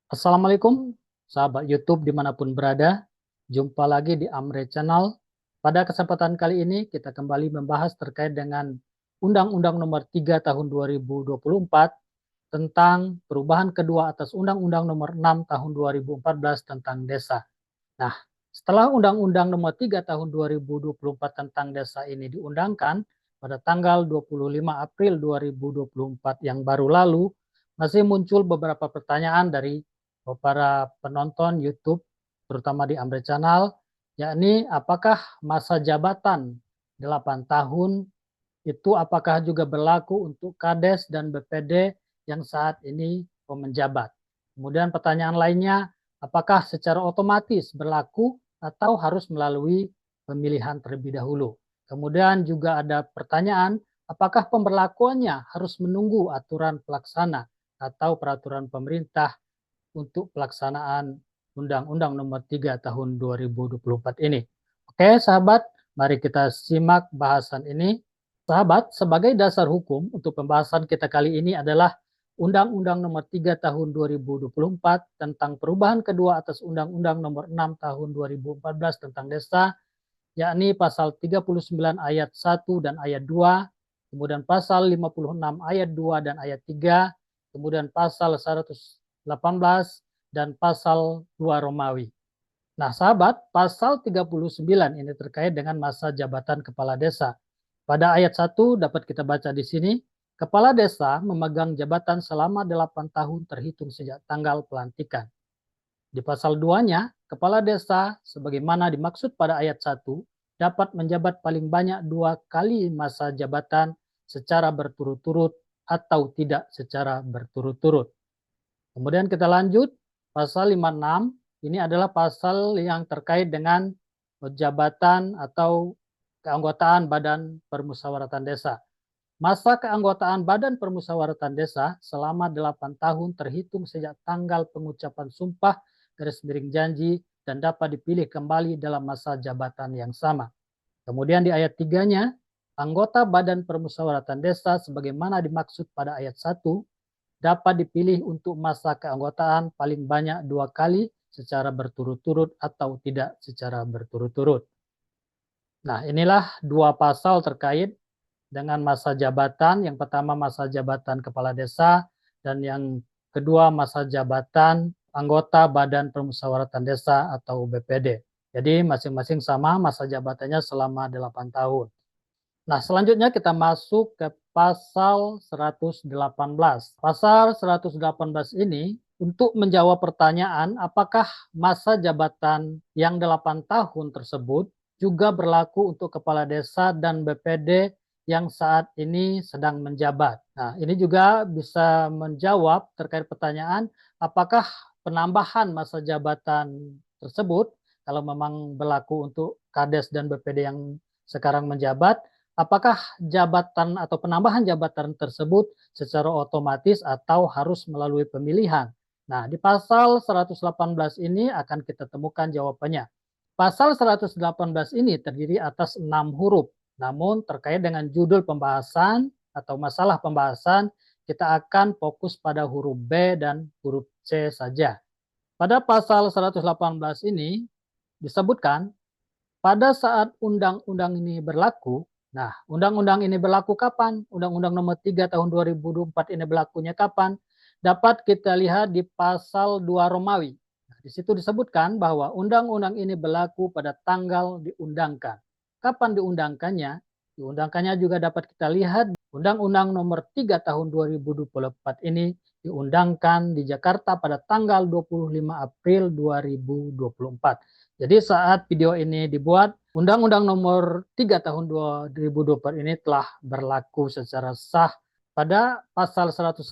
Assalamualaikum, sahabat YouTube dimanapun berada. Jumpa lagi di Amre Channel. Pada kesempatan kali ini kita kembali membahas terkait dengan Undang-Undang Nomor 3 Tahun 2024 tentang perubahan kedua atas Undang-Undang Nomor 6 Tahun 2014 tentang desa. Nah, setelah Undang-Undang Nomor 3 Tahun 2024 tentang desa ini diundangkan pada tanggal 25 April 2024 yang baru lalu, masih muncul beberapa pertanyaan dari para penonton YouTube, terutama di Amre Channel, yakni apakah masa jabatan 8 tahun itu apakah juga berlaku untuk Kades dan BPD yang saat ini menjabat. Kemudian pertanyaan lainnya, apakah secara otomatis berlaku atau harus melalui pemilihan terlebih dahulu. Kemudian juga ada pertanyaan, apakah pemberlakuannya harus menunggu aturan pelaksana atau peraturan pemerintah untuk pelaksanaan Undang-Undang Nomor 3 Tahun 2024 ini. Oke, sahabat, mari kita simak bahasan ini. Sahabat, sebagai dasar hukum untuk pembahasan kita kali ini adalah Undang-Undang Nomor 3 Tahun 2024 tentang perubahan kedua atas Undang-Undang Nomor 6 Tahun 2014 tentang desa, yakni pasal 39 ayat 1 dan ayat 2, kemudian pasal 56 ayat 2 dan ayat 3, kemudian pasal 118 dan pasal 2 Romawi. Nah, sahabat, pasal 39 ini terkait dengan masa jabatan kepala desa. Pada ayat 1 dapat kita baca di sini, kepala desa memegang jabatan selama 8 tahun terhitung sejak tanggal pelantikan. Di pasal 2-nya, kepala desa sebagaimana dimaksud pada ayat 1 dapat menjabat paling banyak 2 kali masa jabatan secara berturut-turut atau tidak secara berturut-turut. Kemudian kita lanjut, pasal 56 ini adalah pasal yang terkait dengan jabatan atau keanggotaan Badan Permusyawaratan Desa. Masa keanggotaan Badan Permusyawaratan Desa selama 8 tahun terhitung sejak tanggal pengucapan sumpah garis miring janji dan dapat dipilih kembali dalam masa jabatan yang sama. Kemudian di ayat 3-nya, anggota Badan Permusyawaratan Desa sebagaimana dimaksud pada ayat 1 dapat dipilih untuk masa keanggotaan paling banyak 2 kali secara berturut-turut atau tidak secara berturut-turut. Nah, inilah 2 pasal terkait dengan masa jabatan. Yang pertama masa jabatan kepala desa dan yang kedua masa jabatan anggota Badan Permusyawaratan Desa atau BPD. Jadi masing-masing sama masa jabatannya selama 8 tahun. Nah, selanjutnya kita masuk ke pasal 118. Pasal 118 ini untuk menjawab pertanyaan apakah masa jabatan yang 8 tahun tersebut juga berlaku untuk kepala desa dan BPD yang saat ini sedang menjabat. Nah, ini juga bisa menjawab terkait pertanyaan apakah penambahan masa jabatan tersebut kalau memang berlaku untuk Kades dan BPD yang sekarang menjabat, apakah jabatan atau penambahan jabatan tersebut secara otomatis atau harus melalui pemilihan? Nah, di pasal 118 ini akan kita temukan jawabannya. Pasal 118 ini terdiri atas 6 huruf. Namun terkait dengan judul pembahasan atau masalah pembahasan, kita akan fokus pada huruf B dan huruf C saja. Pada pasal 118 ini disebutkan pada saat undang-undang ini berlaku, nah undang-undang ini berlaku kapan? Undang-undang nomor 3 tahun 2024 ini berlakunya kapan? Dapat kita lihat di pasal 2 Romawi. Nah, di situ disebutkan bahwa undang-undang ini berlaku pada tanggal diundangkan. Kapan diundangkannya? Diundangkannya juga dapat kita lihat Undang-Undang nomor 3 tahun 2024 ini diundangkan di Jakarta pada tanggal 25 April 2024. Jadi saat video ini dibuat, Undang-Undang nomor 3 tahun 2024 ini telah berlaku secara sah. Pada pasal 118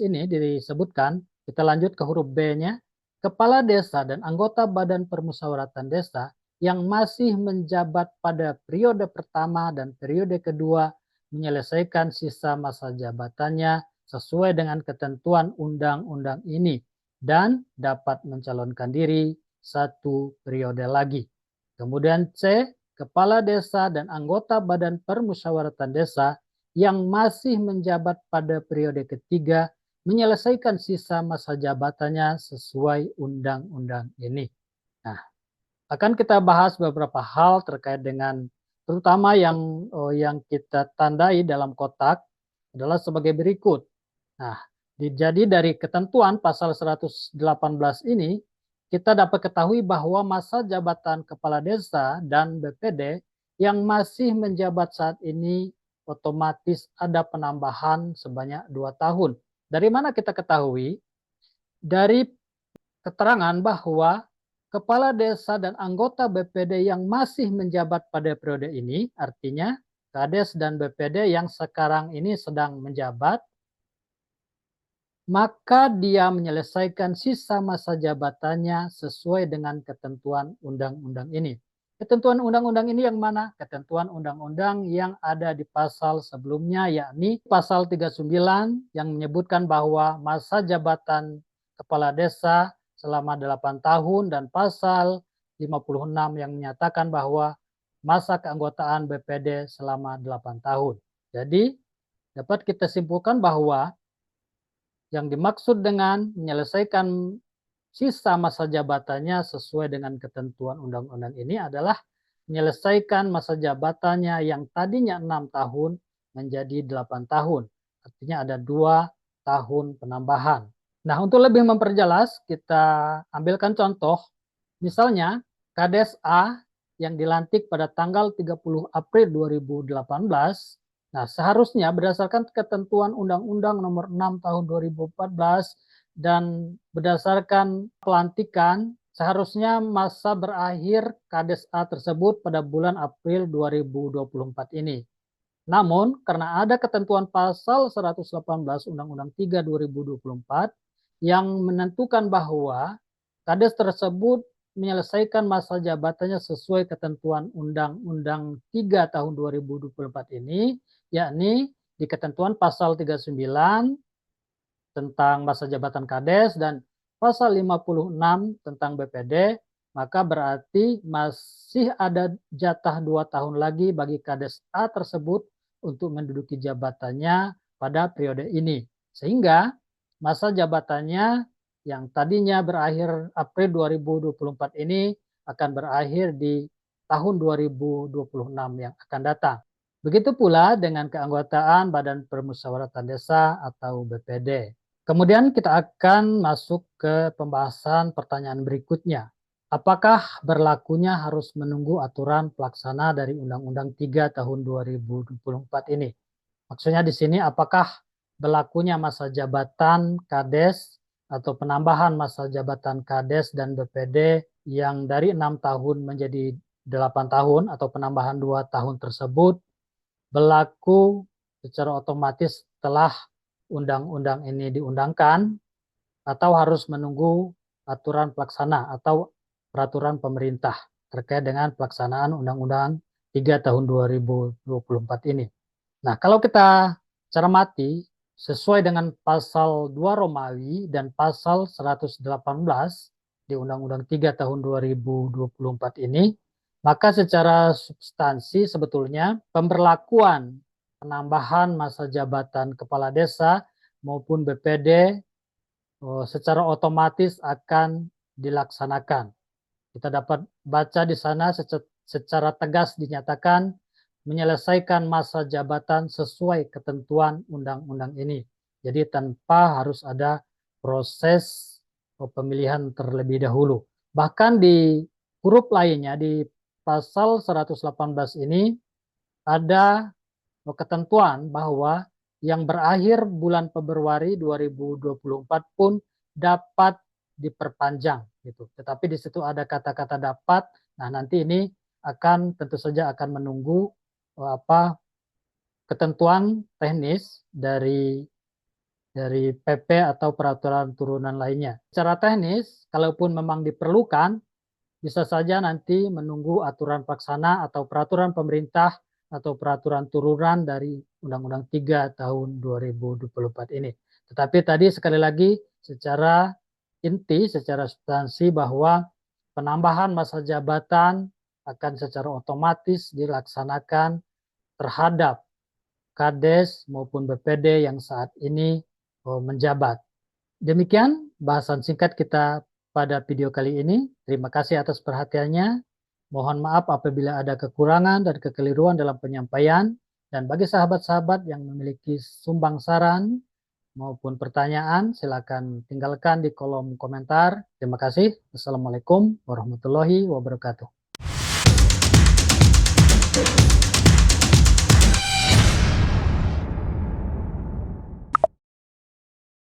ini disebutkan, kita lanjut ke huruf B-nya, kepala desa dan anggota Badan Permusyawaratan Desa yang masih menjabat pada periode pertama dan periode kedua menyelesaikan sisa masa jabatannya sesuai dengan ketentuan undang-undang ini dan dapat mencalonkan diri 1 periode lagi. Kemudian C, kepala desa dan anggota Badan Permusyawaratan Desa yang masih menjabat pada periode ketiga menyelesaikan sisa masa jabatannya sesuai undang-undang ini. Nah, akan kita bahas beberapa hal terkait dengan terutama yang kita tandai dalam kotak adalah sebagai berikut. Nah, jadi dari ketentuan pasal 118 ini, kita dapat ketahui bahwa masa jabatan kepala desa dan BPD yang masih menjabat saat ini otomatis ada penambahan sebanyak 2 tahun. Dari mana kita ketahui? Dari keterangan bahwa kepala desa dan anggota BPD yang masih menjabat pada periode ini, artinya Kades dan BPD yang sekarang ini sedang menjabat, maka dia menyelesaikan sisa masa jabatannya sesuai dengan ketentuan undang-undang ini. Ketentuan undang-undang ini yang mana? Ketentuan undang-undang yang ada di pasal sebelumnya, yakni pasal 39 yang menyebutkan bahwa masa jabatan kepala desa selama 8 tahun dan pasal 56 yang menyatakan bahwa masa keanggotaan BPD selama 8 tahun. Jadi dapat kita simpulkan bahwa yang dimaksud dengan menyelesaikan sisa masa jabatannya sesuai dengan ketentuan undang-undang ini adalah menyelesaikan masa jabatannya yang tadinya 6 tahun menjadi 8 tahun. Artinya ada 2 tahun penambahan. Nah, untuk lebih memperjelas, kita ambilkan contoh. Misalnya, Kades A yang dilantik pada tanggal 30 April 2018. Nah, seharusnya berdasarkan ketentuan Undang-Undang Nomor 6 Tahun 2014 dan berdasarkan pelantikan, seharusnya masa berakhir Kades A tersebut pada bulan April 2024 ini. Namun, karena ada ketentuan pasal 118 Undang-Undang 3 2024 yang menentukan bahwa Kades tersebut menyelesaikan masa jabatannya sesuai ketentuan Undang-Undang 3 tahun 2024 ini, yakni di ketentuan pasal 39 tentang masa jabatan Kades dan pasal 56 tentang BPD, maka berarti masih ada jatah 2 tahun lagi bagi Kades A tersebut untuk menduduki jabatannya pada periode ini. Sehingga masa jabatannya yang tadinya berakhir April 2024 ini akan berakhir di tahun 2026 yang akan datang. Begitu pula dengan keanggotaan Badan Permusyawaratan Desa atau BPD. Kemudian kita akan masuk ke pembahasan pertanyaan berikutnya. Apakah berlakunya harus menunggu aturan pelaksana dari Undang-Undang 3 tahun 2024 ini? Maksudnya di sini apakah berlakunya masa jabatan Kades atau penambahan masa jabatan Kades dan BPD yang dari 6 tahun menjadi 8 tahun atau penambahan 2 tahun tersebut berlaku secara otomatis setelah undang-undang ini diundangkan atau harus menunggu aturan pelaksana atau peraturan pemerintah terkait dengan pelaksanaan Undang-Undang 3 tahun 2024 ini. Nah, kalau kita cermati sesuai dengan pasal 2 Romawi dan pasal 118 di Undang-Undang 3 tahun 2024 ini, maka secara substansi sebetulnya pemberlakuan penambahan masa jabatan kepala desa maupun BPD secara otomatis akan dilaksanakan. Kita dapat baca di sana secara tegas dinyatakan menyelesaikan masa jabatan sesuai ketentuan undang-undang ini. Jadi tanpa harus ada proses pemilihan terlebih dahulu. Bahkan di huruf lainnya di pasal 118 ini ada ketentuan bahwa yang berakhir bulan Februari 2024 pun dapat diperpanjang gitu. Tetapi di situ ada kata-kata dapat. Nah, nanti ini akan tentu saja akan menunggu ketentuan teknis dari PP atau peraturan turunan lainnya. Secara teknis, kalaupun memang diperlukan, bisa saja nanti menunggu aturan pelaksana atau peraturan pemerintah atau peraturan turunan dari Undang-Undang 3 tahun 2024 ini. Tetapi tadi sekali lagi secara inti, secara substansi bahwa penambahan masa jabatan akan secara otomatis dilaksanakan terhadap Kades maupun BPD yang saat ini menjabat. Demikian bahasan singkat kita pada video kali ini. Terima kasih atas perhatiannya. Mohon maaf apabila ada kekurangan dan kekeliruan dalam penyampaian. Dan bagi sahabat-sahabat yang memiliki sumbang saran maupun pertanyaan, silakan tinggalkan di kolom komentar. Terima kasih. Assalamualaikum warahmatullahi wabarakatuh.